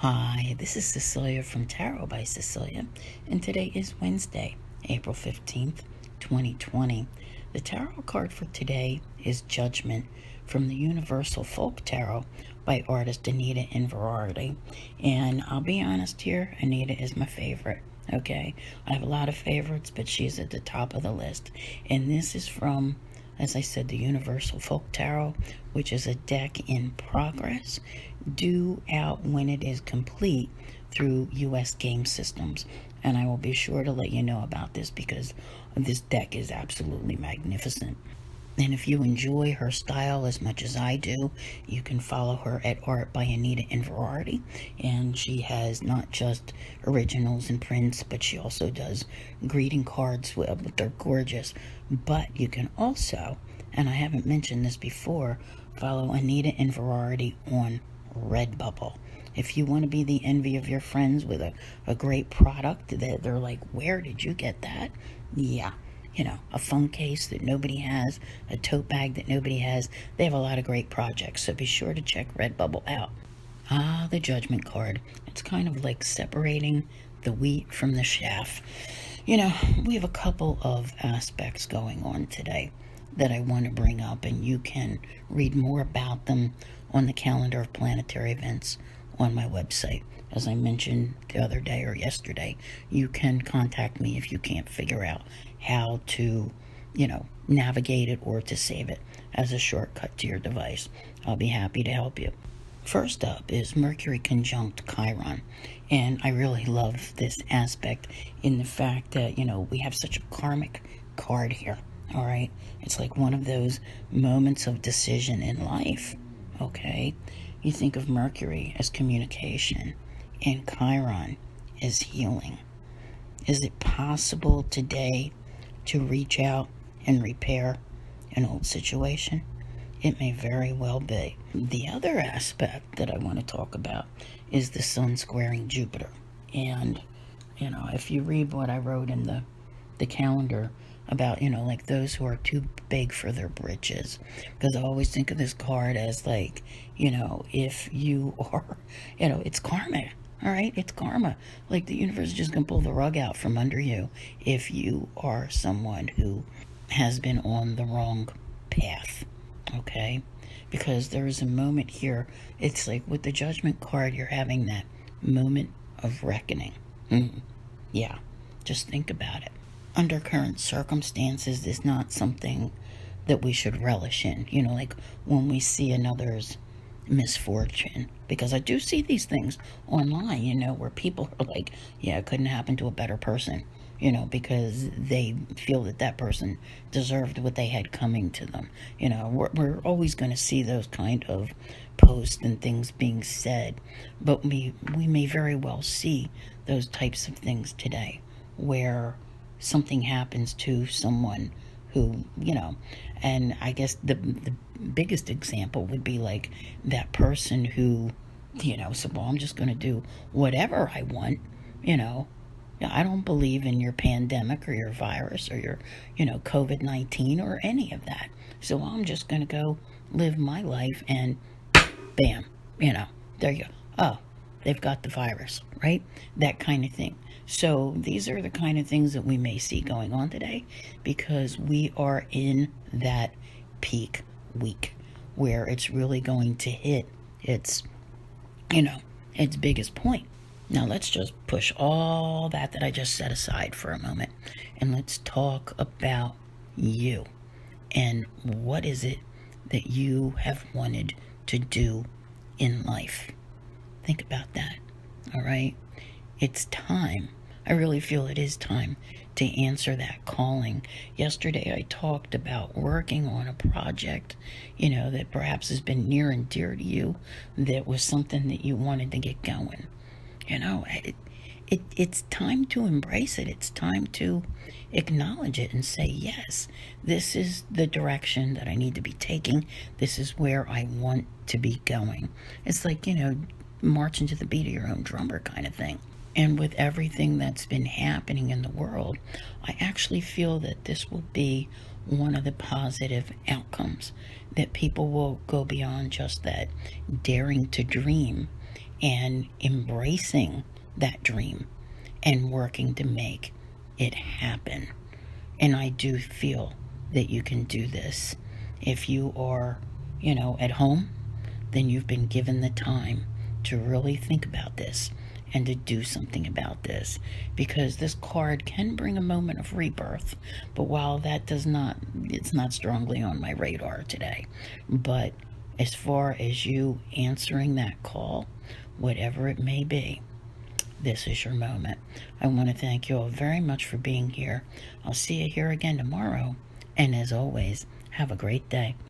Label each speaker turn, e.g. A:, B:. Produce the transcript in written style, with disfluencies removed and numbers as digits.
A: Hi, this is Cecilia from Tarot by Cecilia, and today is Wednesday, April 15th, 2020. The tarot card for today is Judgment from the Universal Folk Tarot by artist Anita Inverarity. And I'll be honest here, Anita is my favorite. Okay, I have a lot of favorites, but she's at the top of the list. And this is from, as I said, the Universal Folk Tarot, which is a deck in progress, due out when it is complete through US game systems. And I will be sure to let you know about this because this deck is absolutely magnificent. And if you enjoy her style as much as I do, you can follow her at Art by Anita Inverarity. And she has not just originals and prints, but she also does greeting cards with they're gorgeous. But you can also, and I haven't mentioned this before, follow Anita Inverarity on Redbubble. If you want to be the envy of your friends with a great product that they're like, where did you get that? Yeah. A phone case that nobody has, a tote bag that nobody has. They have a lot of great projects, so be sure to check Redbubble out. The Judgment card. It's kind of like separating the wheat from the chaff. We have a couple of aspects going on today that I want to bring up, and you can read more about them on the calendar of planetary events on my website. As I mentioned the other day or yesterday, you can contact me if you can't figure out how to, navigate it or to save it as a shortcut to your device. I'll be happy to help you. First up is Mercury conjunct Chiron. And I really love this aspect in the fact that, we have such a karmic card here. All right. It's like one of those moments of decision in life. Okay. You think of Mercury as communication and Chiron as healing. Is it possible today to reach out and repair an old situation? It may very well be. The other aspect that I want to talk about is the Sun squaring Jupiter. And, if you read what I wrote in the calendar about, like those who are too big for their britches. Because I always think of this card as like, if you are, it's karma. All right, it's karma. Like the universe is just going to pull the rug out from under you if you are someone who has been on the wrong path. Okay? Because there is a moment here. It's like with the Judgment card, you're having that moment of reckoning. Yeah, just think about it. Under current circumstances is not something that we should relish in. Like when we see another's misfortune, because I do see these things online, where people are like, yeah, it couldn't happen to a better person, because they feel that person deserved what they had coming to them. We're always going to see those kind of posts and things being said, but we may very well see those types of things today where something happens to someone who, and I guess the biggest example would be like that person who, said, well, I'm just going to do whatever I want, I don't believe in your pandemic or your virus or your, COVID-19 or any of that. So I'm just going to go live my life and bam, there you go. Oh, they've got the virus, right? That kind of thing. So these are the kind of things that we may see going on today because we are in that peak week where it's really going to hit its biggest point. Now let's just push all that I just set aside for a moment and let's talk about you and what is it that you have wanted to do in life. Think about that. All right. It's time. I really feel it is time to answer that calling. Yesterday I talked about working on a project, that perhaps has been near and dear to you, that was something that you wanted to get going. It's time to embrace it. It's time to acknowledge it and say, yes, this is the direction that I need to be taking. This is where I want to be going. It's like, marching to the beat of your own drummer kind of thing. And with everything that's been happening in the world, I actually feel that this will be one of the positive outcomes, that people will go beyond just that daring to dream and embracing that dream and working to make it happen. And I do feel that you can do this. If you are, at home, then you've been given the time to really think about this and to do something about this, because this card can bring a moment of rebirth. But while that it's not strongly on my radar today. But as far as you answering that call, whatever it may be, this is your moment. I want to thank you all very much for being here. I'll see you here again tomorrow. And as always, have a great day.